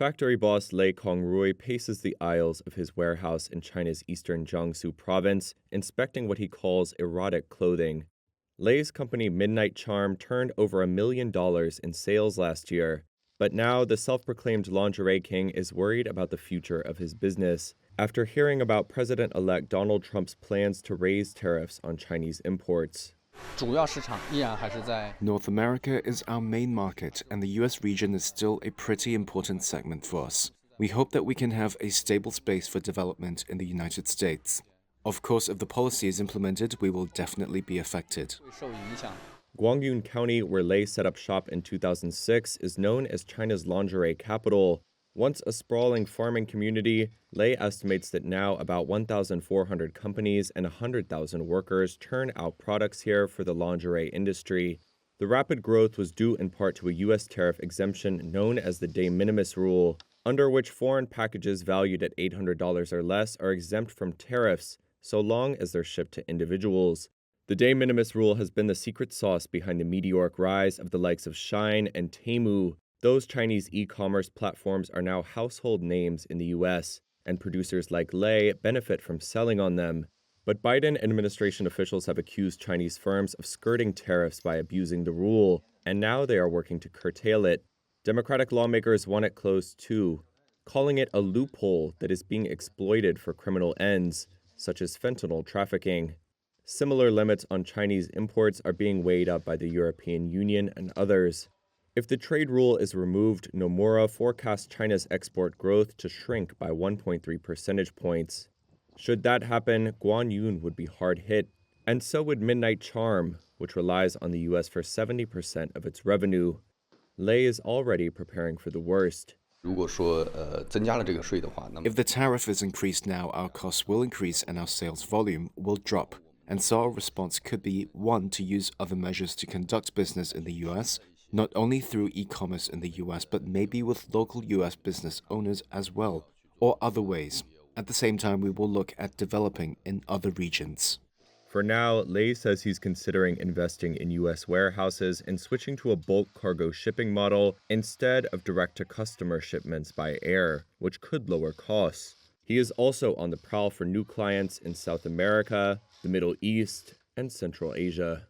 Factory boss Lei Congrui paces the aisles of his warehouse in China's eastern Jiangsu province, inspecting what he calls erotic clothing. Lei's company Midnight Charm turned over $1 million in sales last year, but now the self-proclaimed lingerie king is worried about the future of his business after hearing about President-elect Donald Trump's plans to raise tariffs on Chinese imports. North America is our main market, and the US region is still a pretty important segment for us. We hope that we can have a stable space for development in the United States. Of course, if the policy is implemented, we will definitely be affected. Guanyun County, where Lei set up shop in 2006, is known as China's lingerie capital. Once a sprawling farming community, Lei estimates that now about 1,400 companies and 100,000 workers turn out products here for the lingerie industry. The rapid growth was due in part to a U.S. tariff exemption known as the de minimis rule, under which foreign packages valued at $800 or less are exempt from tariffs, so long as they're shipped to individuals. The de minimis rule has been the secret sauce behind the meteoric rise of the likes of Shine and Temu. Those Chinese e-commerce platforms are now household names in the U.S., and producers like Lei benefit from selling on them. But Biden administration officials have accused Chinese firms of skirting tariffs by abusing the rule, and now they are working to curtail it. Democratic lawmakers want it closed too, calling it a loophole that is being exploited for criminal ends, such as fentanyl trafficking. Similar limits on Chinese imports are being weighed up by the European Union and others. If the trade rule is removed, Nomura forecasts China's export growth to shrink by 1.3 percentage points. Should that happen, Guanyun would be hard hit, and so would Midnight Charm, which relies on the U.S. for 70% of its revenue. Lei is already preparing for the worst. If the tariff is increased now, our costs will increase and our sales volume will drop. And so our response could be, one, to use other measures to conduct business in the U.S., not only through e-commerce in the US, but maybe with local US business owners as well, or other ways. At the same time, we will look at developing in other regions. For now, Lei says he's considering investing in US warehouses and switching to a bulk cargo shipping model instead of direct-to-customer shipments by air, which could lower costs. He is also on the prowl for new clients in South America, the Middle East, and Central Asia.